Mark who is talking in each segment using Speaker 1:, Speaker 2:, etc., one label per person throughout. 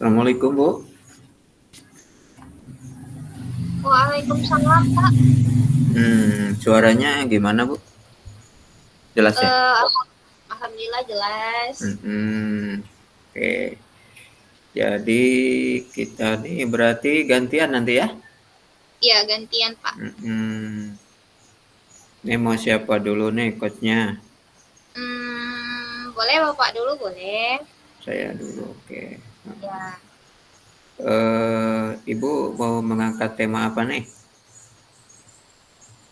Speaker 1: Assalamualaikum Bu.
Speaker 2: Waalaikumsalam, Kak.
Speaker 1: Suaranya gimana Bu? Jelas ya?
Speaker 2: Eh, Alhamdulillah jelas.
Speaker 1: Oke. Jadi kita nih berarti gantian nanti ya?
Speaker 2: Iya, gantian, Pak.
Speaker 1: Hmm, Ini mau siapa dulu nih coachnya?
Speaker 2: Boleh Bapak dulu, boleh.
Speaker 1: Saya dulu. Oke.
Speaker 2: Ya.
Speaker 1: Ibu mau mengangkat tema apa nih?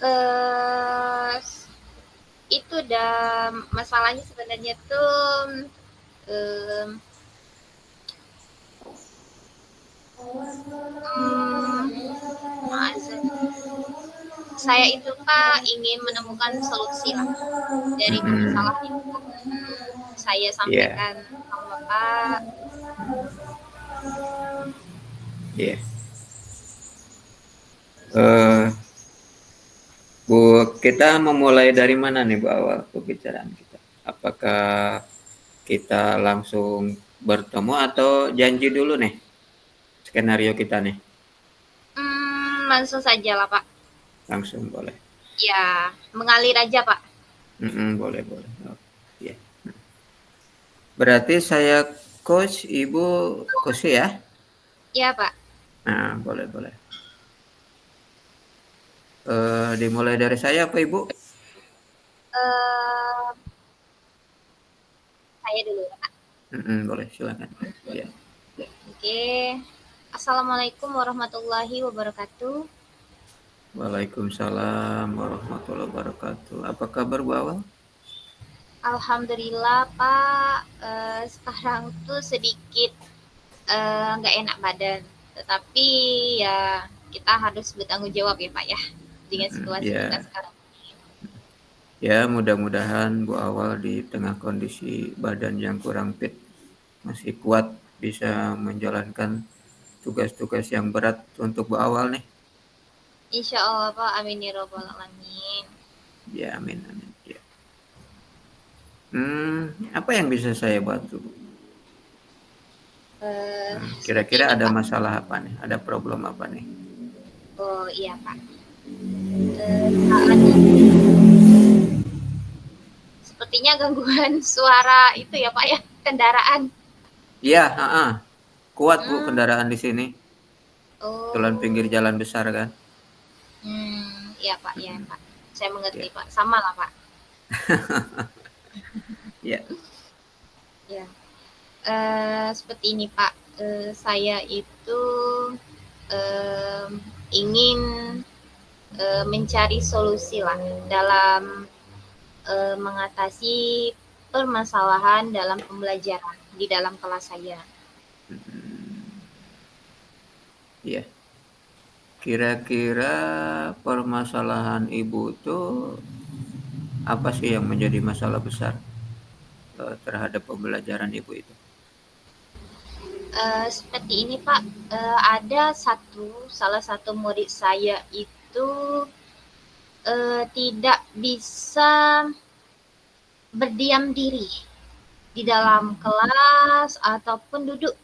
Speaker 2: Eh, itu dah masalahnya sebenarnya tuh em, azan. Saya itu Pak ingin menemukan solusi lah dari
Speaker 1: Hmm,
Speaker 2: permasalahan itu. Saya
Speaker 1: Iya,
Speaker 2: sampaikan sama Bapak.
Speaker 1: iya. Eh, Bu, kita memulai dari mana nih Bu awal pembicaraan kita? Apakah kita langsung bertemu atau janji dulu nih skenario kita nih?
Speaker 2: Langsung saja lah Pak.
Speaker 1: Langsung boleh.
Speaker 2: Ya, mengalir aja Pak.
Speaker 1: Boleh, boleh. Oh, iya. Berarti saya coach, Ibu coach ya?
Speaker 2: Ya Pak.
Speaker 1: Nah, boleh, boleh. Dimulai dari saya apa Ibu?
Speaker 2: Eh, saya dulu ya Pak.
Speaker 1: Boleh, silakan. Ya.
Speaker 2: Oke. Assalamualaikum warahmatullahi wabarakatuh.
Speaker 1: Waalaikumsalam warahmatullahi wabarakatuh. Apa kabar Bu Awal?
Speaker 2: Alhamdulillah Pak, sekarang tuh sedikit nggak enak badan, tetapi ya kita harus bertanggung jawab ya Pak ya dengan situasi kita
Speaker 1: Ya,
Speaker 2: sekarang.
Speaker 1: ya mudah-mudahan Bu Awal di tengah kondisi badan yang kurang fit masih kuat bisa menjalankan tugas-tugas yang berat untuk Bu Awal nih.
Speaker 2: Insya Allah Pak, amin ya robbal alamin.
Speaker 1: Ya, amin, amin. Ya. Apa yang bisa saya bantu, Bu?
Speaker 2: Seperti
Speaker 1: Kira-kira
Speaker 2: ini
Speaker 1: ada
Speaker 2: Pak.
Speaker 1: masalah apa nih? Ada problem apa nih?
Speaker 2: Oh iya Pak. Saat sepertinya gangguan suara itu ya Pak ya, kendaraan.
Speaker 1: Iya, kuat Bu
Speaker 2: Hmm,
Speaker 1: kendaraan di sini. Jalan pinggir
Speaker 2: oh,
Speaker 1: jalan besar kan.
Speaker 2: iya Pak, iya Pak. Saya mengerti
Speaker 1: Ya,
Speaker 2: Pak. Sama lah Pak.
Speaker 1: ya.
Speaker 2: Ya. Seperti ini Pak. Saya itu em, ingin mencari solusi lah dalam mengatasi permasalahan dalam pembelajaran di dalam kelas saya.
Speaker 1: Hmm, ya. Kira-kira permasalahan Ibu tuh apa sih yang menjadi masalah besar terhadap pembelajaran Ibu itu?
Speaker 2: Seperti ini Pak, ada salah satu murid saya itu tidak bisa berdiam diri di dalam kelas ataupun duduk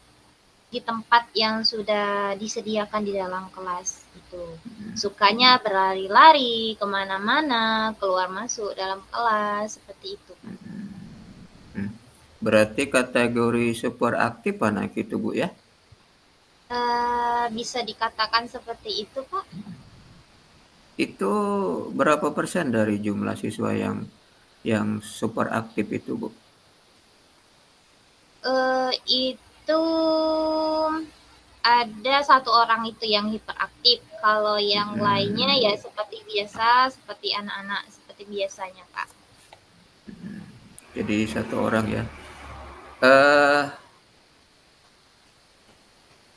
Speaker 2: di tempat yang sudah disediakan di dalam kelas itu. Sukanya berlari-lari kemana-mana, keluar masuk dalam kelas, seperti itu.
Speaker 1: Hmm. Berarti kategori super aktif anak itu Bu ya?
Speaker 2: Bisa dikatakan seperti itu, Pak.
Speaker 1: Itu berapa persen dari jumlah siswa yang super aktif itu Bu?
Speaker 2: Itu ada satu orang itu yang hiperaktif. Kalau yang lainnya
Speaker 1: Hmm,
Speaker 2: ya seperti biasa, seperti anak-anak seperti biasanya, Pak.
Speaker 1: jadi satu orang ya. Eh,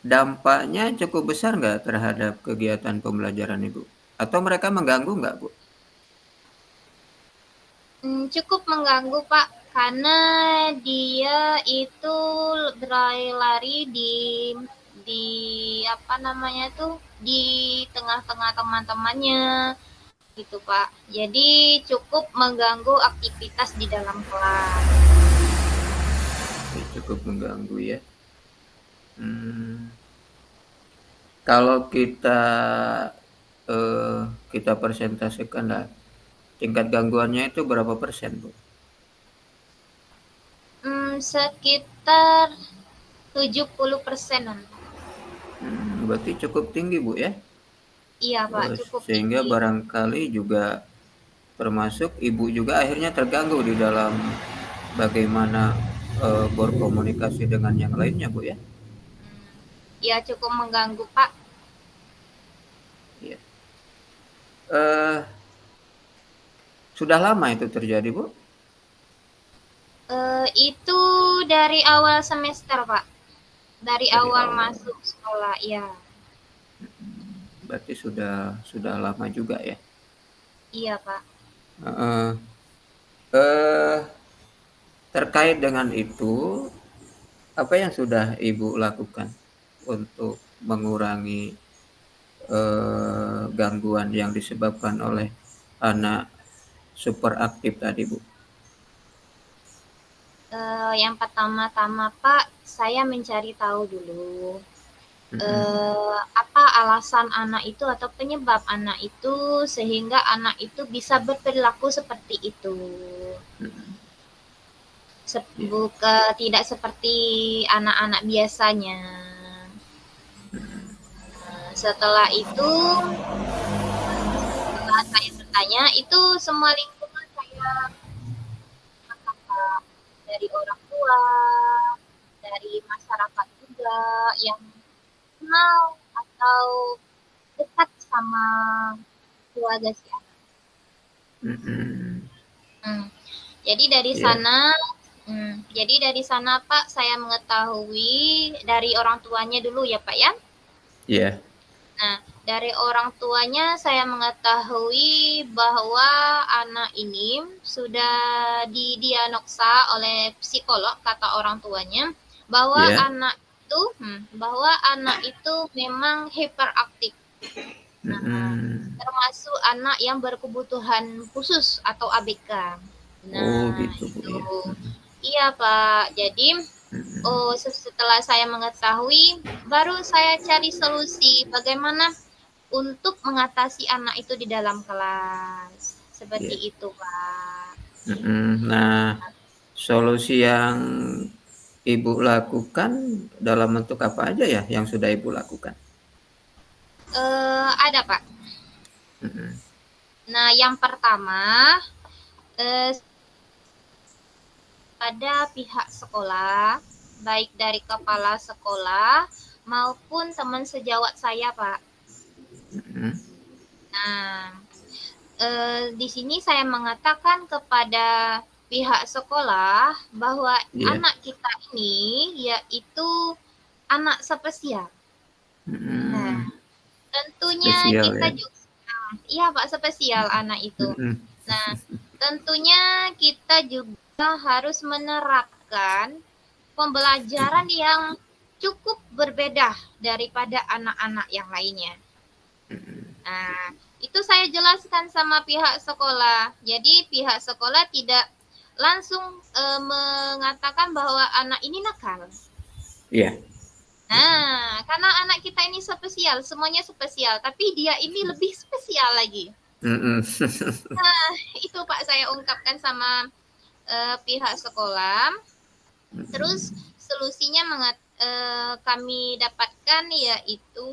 Speaker 1: Dampaknya cukup besar nggak terhadap kegiatan pembelajaran Ibu? Atau mereka mengganggu nggak Bu?
Speaker 2: Cukup mengganggu, Pak, karena dia itu berlari-lari di apa namanya tuh, di tengah-tengah teman-temannya, gitu, Pak. Jadi cukup mengganggu aktivitas di dalam kelas.
Speaker 1: Cukup mengganggu ya. Hmm, kalau eh, kita persentasekan lah, tingkat gangguannya itu berapa persen, Bu?
Speaker 2: Sekitar 70%-an.
Speaker 1: Berarti cukup tinggi, Bu, ya?
Speaker 2: Iya, Pak, cukup
Speaker 1: Sehingga
Speaker 2: tinggi.
Speaker 1: barangkali juga termasuk ibu juga akhirnya terganggu di dalam bagaimana berkomunikasi dengan yang lainnya, Bu, ya?
Speaker 2: Ya, cukup mengganggu, Pak.
Speaker 1: Iya. Eh, sudah lama itu terjadi, Bu?
Speaker 2: Itu dari awal semester, Pak. Dari
Speaker 1: Dari
Speaker 2: awal
Speaker 1: awal.
Speaker 2: masuk sekolah, ya.
Speaker 1: Berarti sudah lama juga ya.
Speaker 2: Iya, Pak.
Speaker 1: Heeh. Eh, terkait dengan itu, apa yang sudah Ibu lakukan untuk mengurangi gangguan yang disebabkan oleh anak super aktif tadi, Bu?
Speaker 2: Yang pertama-tama, Pak, saya mencari tahu dulu
Speaker 1: Mm-mm.
Speaker 2: apa alasan anak itu atau penyebab anak itu sehingga anak itu bisa berperilaku seperti itu.
Speaker 1: Mm-mm. Iya.
Speaker 2: Tidak seperti anak-anak biasanya. Setelah itu, setelah saya bertanya, itu semua lingkungan saya kakak, dari orang tua, dari masyarakat juga yang kenal atau dekat sama keluarga si anak.
Speaker 1: Mm-mm.
Speaker 2: Hmm. Jadi dari
Speaker 1: Iya.
Speaker 2: sana, jadi dari sana Pak, saya mengetahui dari orang tuanya dulu ya Pak ya.
Speaker 1: Iya.
Speaker 2: Nah, dari orang tuanya saya mengetahui bahwa anak ini sudah didiagnosa oleh psikolog kata orang tuanya bahwa
Speaker 1: Iya.
Speaker 2: anak itu memang hiperaktif. Nah,
Speaker 1: Mm-mm.
Speaker 2: termasuk anak yang berkebutuhan khusus atau ABK.
Speaker 1: Oh
Speaker 2: Nah,
Speaker 1: gitu, Bu,
Speaker 2: itu.
Speaker 1: ya. Mm-mm.
Speaker 2: Iya, Pak. Jadi,
Speaker 1: Mm-mm.
Speaker 2: setelah saya mengetahui, baru saya cari solusi bagaimana untuk mengatasi anak itu di dalam kelas. Seperti
Speaker 1: Iya.
Speaker 2: itu, Pak.
Speaker 1: Mm-mm. Nah, solusi yang Ibu lakukan dalam bentuk apa aja ya yang sudah Ibu lakukan?
Speaker 2: Ada, Pak.
Speaker 1: Mhm.
Speaker 2: Nah, yang pertama, eh, pada pihak sekolah, baik dari kepala sekolah maupun teman sejawat saya, Pak.
Speaker 1: Mhm.
Speaker 2: Nah, di sini saya mengatakan kepada pihak sekolah bahwa
Speaker 1: Iya.
Speaker 2: anak kita ini yaitu anak spesial. Nah,
Speaker 1: Mhm.
Speaker 2: tentunya
Speaker 1: Spesial
Speaker 2: kita
Speaker 1: ya.
Speaker 2: juga, iya Pak, spesial anak itu.
Speaker 1: Mhm.
Speaker 2: Nah, tentunya kita juga harus menerapkan pembelajaran yang cukup berbeda daripada anak-anak yang lainnya. Nah, itu saya jelaskan sama pihak sekolah. Jadi pihak sekolah tidak langsung mengatakan bahwa anak ini nakal.
Speaker 1: Iya.
Speaker 2: Nah, karena anak kita ini spesial, semuanya spesial, tapi dia ini lebih spesial lagi.
Speaker 1: Mhm.
Speaker 2: Nah, itu Pak saya ungkapkan sama pihak sekolah. Terus solusinya kami dapatkan yaitu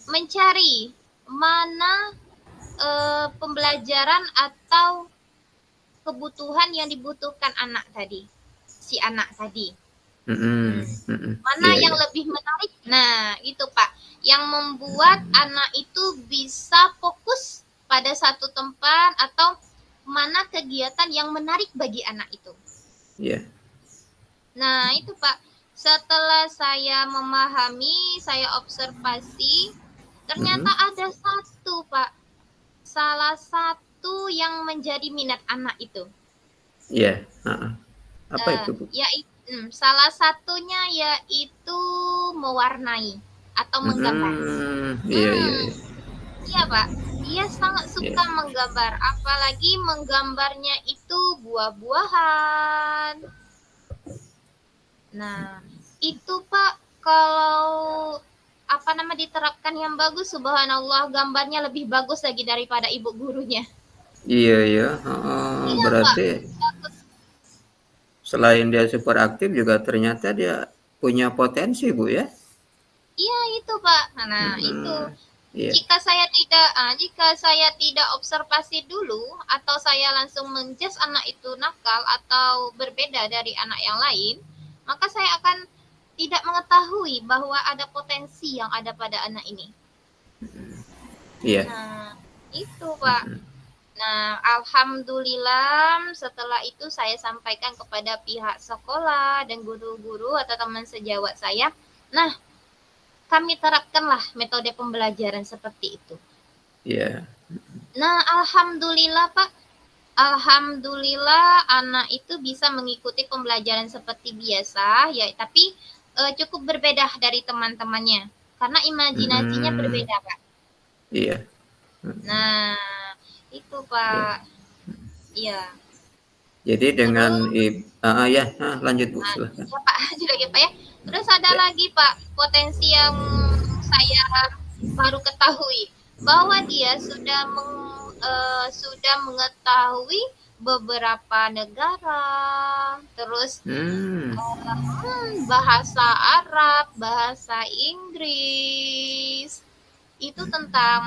Speaker 2: mencari mana pembelajaran atau kebutuhan yang dibutuhkan anak tadi, si anak tadi.
Speaker 1: Mhm. Mhm.
Speaker 2: Mana
Speaker 1: Iya,
Speaker 2: yang
Speaker 1: iya.
Speaker 2: lebih menarik? Nah, itu Pak, yang membuat anak itu bisa fokus pada satu tempat atau mana kegiatan yang menarik bagi anak itu.
Speaker 1: Iya.
Speaker 2: Nah, itu Pak, setelah saya memahami, saya observasi, ternyata
Speaker 1: Mhm.
Speaker 2: ada satu Pak, salah satu yang menjadi minat anak itu.
Speaker 1: Iya. Heeh. Apa itu, Bu?
Speaker 2: Salah satunya yaitu mewarnai atau menggambar.
Speaker 1: Mhm. Iya, iya,
Speaker 2: Hmm,
Speaker 1: iya.
Speaker 2: iya Pak, dia sangat
Speaker 1: Iya.
Speaker 2: suka menggambar, apalagi menggambarnya itu buah-buahan. Nah, Itu Pak, kalau apa nama diterapkan yang bagus, subhanallah gambarnya lebih bagus lagi daripada ibu gurunya.
Speaker 1: Iya ya, heeh,
Speaker 2: Iya Pak,
Speaker 1: berarti
Speaker 2: bagus.
Speaker 1: selain dia super aktif juga ternyata dia punya potensi Bu ya?
Speaker 2: Iya itu Pak. Nah itu
Speaker 1: Mhm, iya,
Speaker 2: jika saya tidak observasi dulu atau saya langsung menjudge anak itu nakal atau berbeda dari anak yang lain, maka saya akan tidak mengetahui bahwa ada potensi yang ada pada anak ini.
Speaker 1: iya,
Speaker 2: Nah, itu Pak.
Speaker 1: mhm,
Speaker 2: Nah, alhamdulillah setelah itu saya sampaikan kepada pihak sekolah dan guru-guru atau teman sejawat saya. Nah, kami terapkanlah metode pembelajaran seperti itu.
Speaker 1: iya,
Speaker 2: Nah, alhamdulillah Pak, alhamdulillah anak itu bisa mengikuti pembelajaran seperti biasa ya, tapi cukup berbeda dari teman-temannya karena imajinasinya
Speaker 1: mhm,
Speaker 2: berbeda Pak.
Speaker 1: iya, mhm,
Speaker 2: Nah, itu
Speaker 1: iya.
Speaker 2: Pak. Iya.
Speaker 1: Jadi dengan
Speaker 2: Terus
Speaker 1: ya, lanjut Bu,
Speaker 2: nah,
Speaker 1: silahkan.
Speaker 2: ya Pak, lanjut lagi Pak ya. Terus ada
Speaker 1: Ya,
Speaker 2: lagi Pak, potensi yang saya baru ketahui bahwa dia sudah mengetahui beberapa negara, terus
Speaker 1: hmm,
Speaker 2: bahasa Arab, bahasa Inggris, itu tentang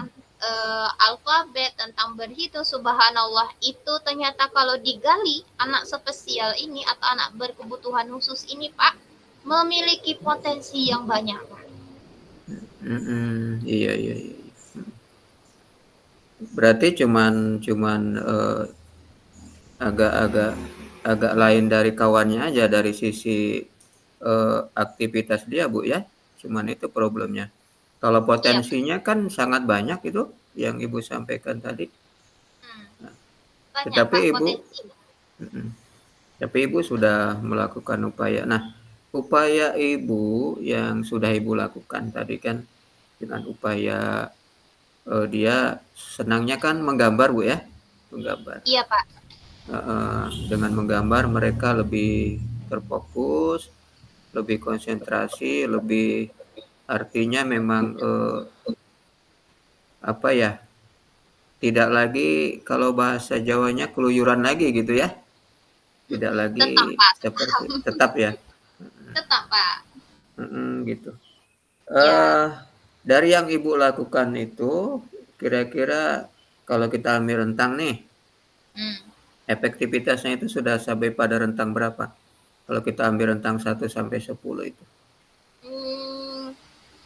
Speaker 2: alfabet, tentang berhitung, subhanallah itu ternyata kalau digali anak spesial ini atau anak berkebutuhan khusus ini Pak memiliki potensi yang banyak Pak.
Speaker 1: mhm, iya iya iya, iya. Berarti cuman cuman, agak-agak agak lain dari kawannya aja dari sisi, aktivitas dia, Bu, ya? Cuman itu problemnya. Kalau
Speaker 2: Iya Pak.
Speaker 1: potensinya kan sangat banyak itu yang Ibu sampaikan tadi.
Speaker 2: Hmm,
Speaker 1: Nah,
Speaker 2: banyak
Speaker 1: tetapi
Speaker 2: Pak
Speaker 1: Ibu
Speaker 2: potensi.
Speaker 1: mhm, tapi Ibu sudah melakukan upaya. Nah, upaya Ibu yang sudah Ibu lakukan tadi kan dengan upaya, dia senangnya kan menggambar, Bu, ya? Menggambar.
Speaker 2: Iya Pak.
Speaker 1: Heeh, dengan menggambar mereka lebih terfokus, lebih konsentrasi, lebih artinya memang, apa ya, tidak lagi kalau bahasa Jawanya keluyuran lagi gitu ya, tidak lagi
Speaker 2: Tetap Pak,
Speaker 1: seperti tetap ya?
Speaker 2: tetap Pak.
Speaker 1: Gitu.
Speaker 2: Ya.
Speaker 1: Eee, dari yang Ibu lakukan itu, kira-kira kalau kita ambil rentang nih,
Speaker 2: Hmm.
Speaker 1: efektivitasnya itu sudah sampai pada rentang berapa? Kalau kita ambil rentang 1 sampai 10 itu?
Speaker 2: Hmm,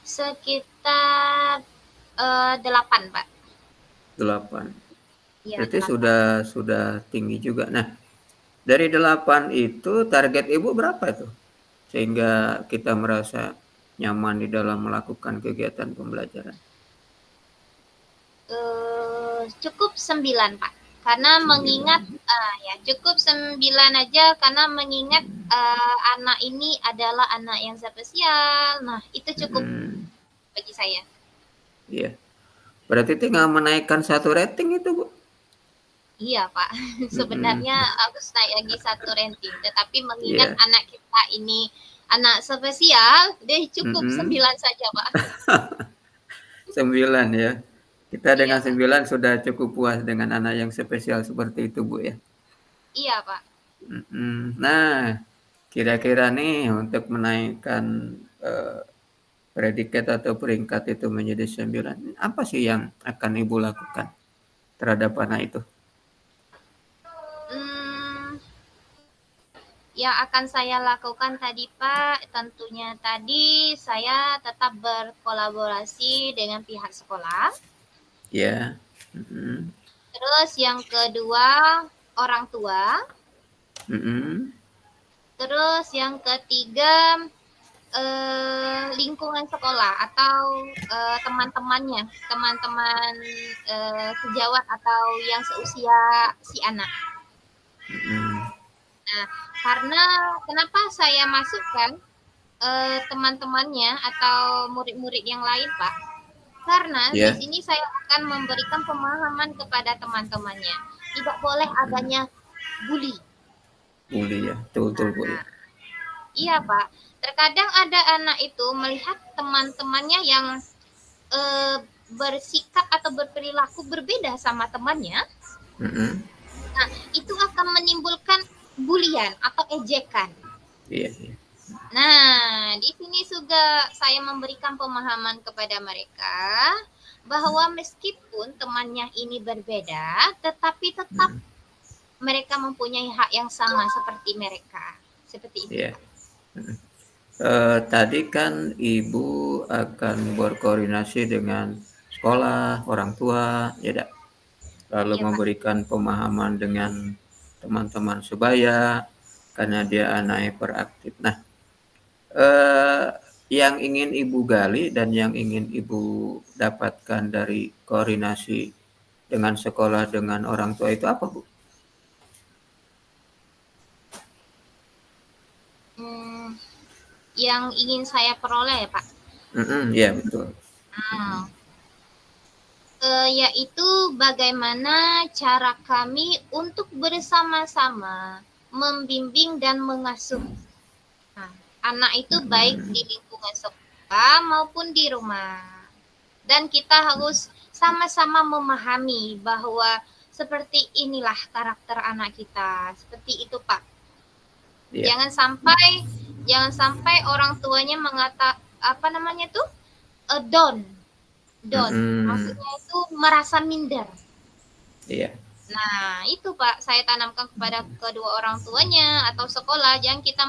Speaker 2: sekitar 8 Pak.
Speaker 1: 8.
Speaker 2: Iya
Speaker 1: Berarti
Speaker 2: 8.
Speaker 1: sudah tinggi juga. Nah, dari 8 itu target Ibu berapa tuh? Sehingga kita merasa nyaman di dalam melakukan kegiatan pembelajaran.
Speaker 2: Cukup 9 Pak. Karena mengingat
Speaker 1: 9.
Speaker 2: ya cukup 9 aja karena mengingat anak ini adalah anak yang spesial. Nah, itu cukup
Speaker 1: Mhm,
Speaker 2: bagi saya.
Speaker 1: iya. Berarti tinggal menaikkan satu rating itu, Bu?
Speaker 2: Iya, Pak.
Speaker 1: Mhm,
Speaker 2: Sebenarnya harus naik lagi satu ranking, tetapi mengingat
Speaker 1: iya,
Speaker 2: anak kita ini anak spesial, deh cukup
Speaker 1: mhm,
Speaker 2: 9 saja, Pak.
Speaker 1: 9 ya. Kita
Speaker 2: Iya,
Speaker 1: dengan
Speaker 2: Pak.
Speaker 1: 9 sudah cukup puas dengan anak yang spesial seperti itu, Bu, ya?
Speaker 2: Iya, Pak.
Speaker 1: Mhm. Nah, kira-kira nih untuk menaikkan, eee, predikat atau peringkat itu menjadi 9, apa sih yang akan Ibu lakukan terhadap anak itu?
Speaker 2: Hmm, yang akan saya lakukan tadi Pak, tentunya tadi saya tetap berkolaborasi dengan pihak sekolah.
Speaker 1: Ya, mhm,
Speaker 2: Terus yang kedua, orang tua.
Speaker 1: mhm,
Speaker 2: Terus yang ketiga, lingkungan sekolah atau teman-temannya, teman-teman sejawat atau yang seusia si anak.
Speaker 1: mhm,
Speaker 2: Nah, karena kenapa saya masukkan teman-temannya atau murid-murid yang lain, Pak? Karena di
Speaker 1: iya,
Speaker 2: sini saya akan memberikan pemahaman kepada teman-temannya. Tidak boleh
Speaker 1: mhm,
Speaker 2: adanya bully.
Speaker 1: bully ya, betul betul, Bu, ya.
Speaker 2: Iya, Pak. Terkadang ada anak itu melihat teman-temannya yang eh, bersikap atau berperilaku berbeda sama temannya.
Speaker 1: Mm-mm.
Speaker 2: Nah, itu akan menimbulkan bulian atau ejekan.
Speaker 1: Iya, iya.
Speaker 2: Nah, di sini juga saya memberikan pemahaman kepada mereka bahwa meskipun temannya ini berbeda, tetapi tetap
Speaker 1: Mm.
Speaker 2: mereka mempunyai hak yang sama seperti mereka. Seperti itu,
Speaker 1: Iya.
Speaker 2: Pak.
Speaker 1: Mm. Tadi kan ibu akan berkoordinasi dengan sekolah, orang tua, ya dak? Lalu
Speaker 2: Iya, Pak.
Speaker 1: memberikan pemahaman dengan teman-teman sebaya karena dia anak hiperaktif. Nah, eh, yang ingin ibu gali dan yang ingin ibu dapatkan dari koordinasi dengan sekolah dengan orang tua itu apa, Bu?
Speaker 2: Hmm, yang ingin saya peroleh ya, Pak.
Speaker 1: Iya betul.
Speaker 2: Nah, yaitu bagaimana cara kami untuk bersama-sama membimbing dan mengasuh. Nah, anak itu baik di lingkungan sekolah maupun di rumah. Dan kita harus sama-sama memahami bahwa seperti inilah karakter anak kita. Seperti itu, Pak.
Speaker 1: Iya.
Speaker 2: Jangan sampai orang tuanya apa namanya tuh? Down. Down.
Speaker 1: Mm-mm.
Speaker 2: Maksudnya itu merasa minder.
Speaker 1: Iya.
Speaker 2: Nah, itu Pak, saya tanamkan kepada kedua orang tuanya atau sekolah, jangan kita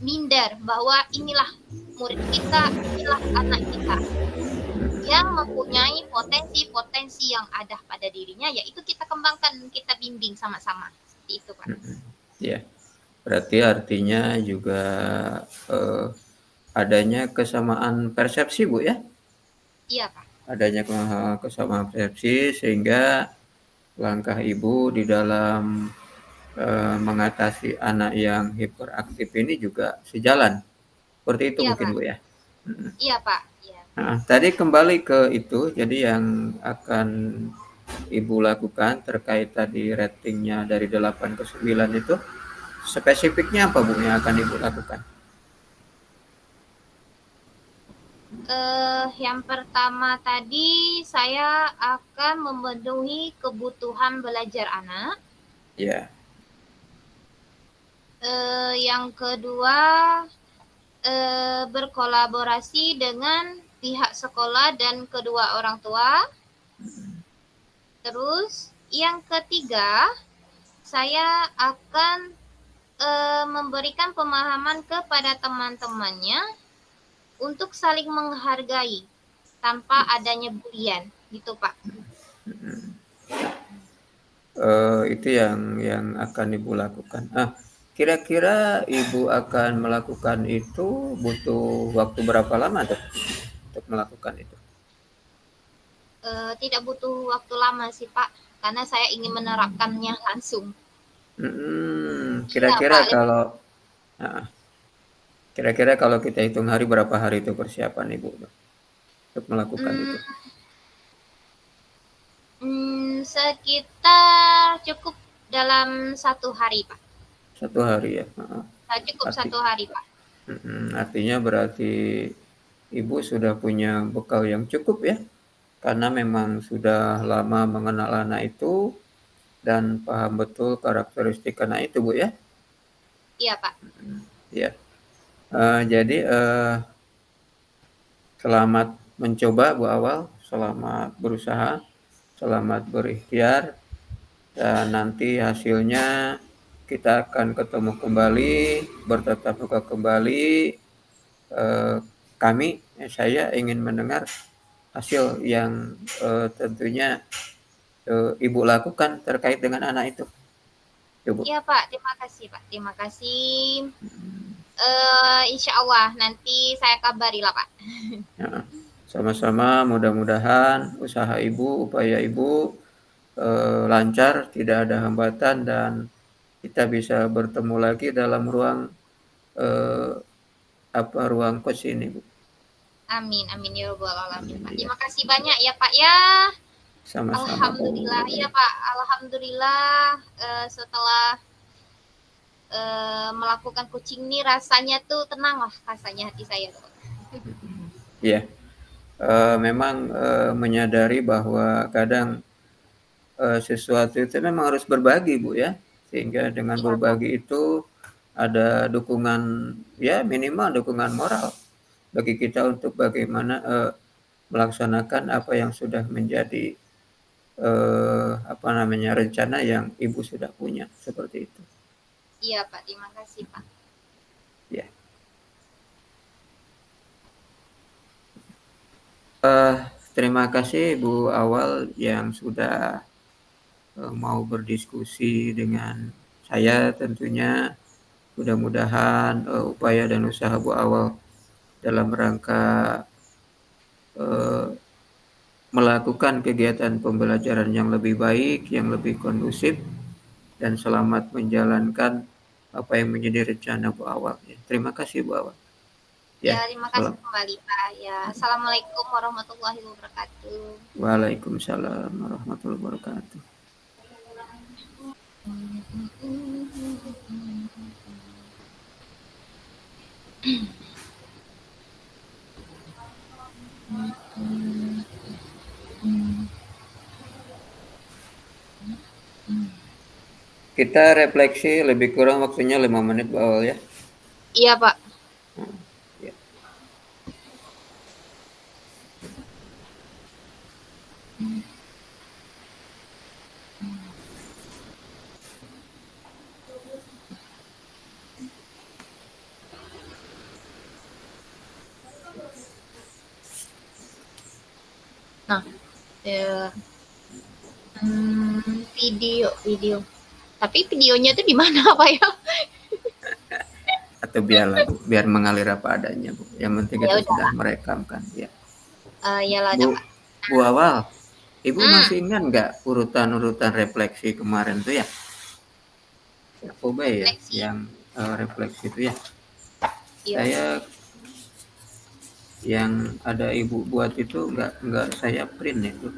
Speaker 2: minder bahwa inilah murid kita, inilah anak kita yang mempunyai potensi-potensi yang ada pada dirinya, yaitu kita kembangkan, kita bimbing sama-sama. Seperti itu Pak.
Speaker 1: Iya. Berarti artinya juga eh, adanya kesamaan persepsi, Bu ya?
Speaker 2: Iya Pak.
Speaker 1: Adanya kesamaan persepsi sehingga langkah ibu di dalam mengatasi anak yang hiperaktif ini juga sejalan. Seperti itu
Speaker 2: Iya
Speaker 1: mungkin,
Speaker 2: Pak.
Speaker 1: Bu ya.
Speaker 2: Iya Pak. Iya.
Speaker 1: Nah, tadi kembali ke itu, jadi yang akan ibu lakukan terkait tadi ratingnya dari 8 ke 9 itu, spesifiknya apa Bu yang akan ibu lakukan?
Speaker 2: Yang pertama tadi saya akan memenuhi kebutuhan belajar anak.
Speaker 1: Ya.
Speaker 2: Yang kedua, berkolaborasi dengan pihak sekolah dan kedua orang tua. Terus yang ketiga, saya akan memberikan pemahaman kepada teman-temannya untuk saling menghargai tanpa adanya bulian, gitu Pak.
Speaker 1: Itu yang akan ibu lakukan. Kira-kira ibu akan melakukan itu butuh waktu berapa lama tuh untuk melakukan itu?
Speaker 2: Tidak butuh waktu lama sih Pak, karena saya ingin menerapkannya langsung. Iya
Speaker 1: Kira-kira
Speaker 2: Pak.
Speaker 1: kalau nah, kira-kira kalau kita hitung hari berapa hari itu persiapan ibu untuk melakukan
Speaker 2: Hmm,
Speaker 1: itu?
Speaker 2: sekitar cukup dalam 1 hari Pak.
Speaker 1: 1 hari ya.
Speaker 2: Cukup
Speaker 1: Arti,
Speaker 2: 1 hari Pak.
Speaker 1: artinya berarti ibu sudah punya bekal yang cukup ya, karena memang sudah lama mengenal anak itu dan paham betul karakteristik anak itu Bu ya.
Speaker 2: Iya Pak.
Speaker 1: Ya. Jadi selamat mencoba Bu Awal, selamat berusaha, selamat berikhtiar, dan nanti hasilnya kita akan ketemu kembali, bertatap muka kembali. Kami, saya ingin mendengar hasil yang tentunya Ibu lakukan terkait dengan anak itu. Ibu.
Speaker 2: Iya Pak, terima kasih Pak. Terima kasih. Insya Allah nanti saya kabari lah Pak.
Speaker 1: Ya, sama-sama mudah-mudahan usaha Ibu, upaya Ibu lancar, tidak ada hambatan dan kita bisa bertemu lagi dalam ruang eh, ruang coach ini, Bu.
Speaker 2: Amin, amin ya robbal alamin Pak.
Speaker 1: Ya,
Speaker 2: Terima kasih banyak ya Pak ya.
Speaker 1: sama-sama.
Speaker 2: Alhamdulillah, iya Pak. Alhamdulillah setelah melakukan coaching ini rasanya tuh tenang lah rasanya hati saya tuh.
Speaker 1: Ya, memang menyadari bahwa kadang sesuatu itu memang harus berbagi Bu ya, sehingga dengan
Speaker 2: Iya Pak,
Speaker 1: berbagi itu ada dukungan, ya minimal dukungan moral bagi kita untuk bagaimana melaksanakan apa yang sudah menjadi apa namanya rencana yang Ibu sudah punya seperti itu.
Speaker 2: iya Pak, terima kasih Pak.
Speaker 1: Ya, terima kasih Bu Awal yang sudah mau berdiskusi dengan saya tentunya. Mudah-mudahan upaya dan usaha Bu Awal dalam rangka eh, melakukan kegiatan pembelajaran yang lebih baik, yang lebih kondusif, dan selamat menjalankan apa yang menjadi rencana Bu Awal. Ya, terima kasih Bu Awal.
Speaker 2: Ya,
Speaker 1: Ya,
Speaker 2: terima kasih
Speaker 1: salam.
Speaker 2: kembali Pak. Ya, Assalamualaikum warahmatullahi wabarakatuh.
Speaker 1: Waalaikumsalam warahmatullahi wabarakatuh. Kita refleksi lebih kurang waktunya 5 menit Bu Awal ya.
Speaker 2: Iya Pak.
Speaker 1: Ya.
Speaker 2: Nah, ya, video. Tapi videonya tuh di mana Pak ya?
Speaker 1: Atau biarlah Bu, biar mengalir apa adanya Bu. Yang penting
Speaker 2: Ya
Speaker 1: kita
Speaker 2: udah,
Speaker 1: sudah merekam kan ya.
Speaker 2: iyalah ada
Speaker 1: Bu,
Speaker 2: Pak.
Speaker 1: Bu Awal, Ibu
Speaker 2: Hmm,
Speaker 1: masih ingat nggak urutan-urutan refleksi kemarin tuh ya? Coba ya,
Speaker 2: refleksi.
Speaker 1: yang refleksi itu ya.
Speaker 2: Iya.
Speaker 1: Saya yang ada Ibu buat itu nggak saya print itu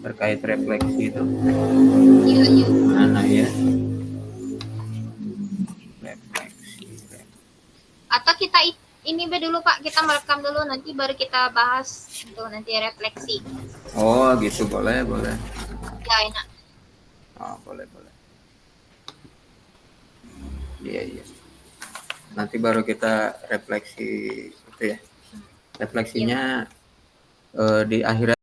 Speaker 1: terkait refleksi itu.
Speaker 2: Iya, iya.
Speaker 1: Mana ya? Refleksi.
Speaker 2: Atau kita ini dulu Pak, kita merekam dulu nanti baru kita bahas untuk nanti refleksi.
Speaker 1: Oh gitu boleh boleh.
Speaker 2: Ya enak.
Speaker 1: Oh boleh boleh. Iya iya. Nanti baru kita refleksi itu ya.
Speaker 2: Iya.
Speaker 1: Refleksinya di akhir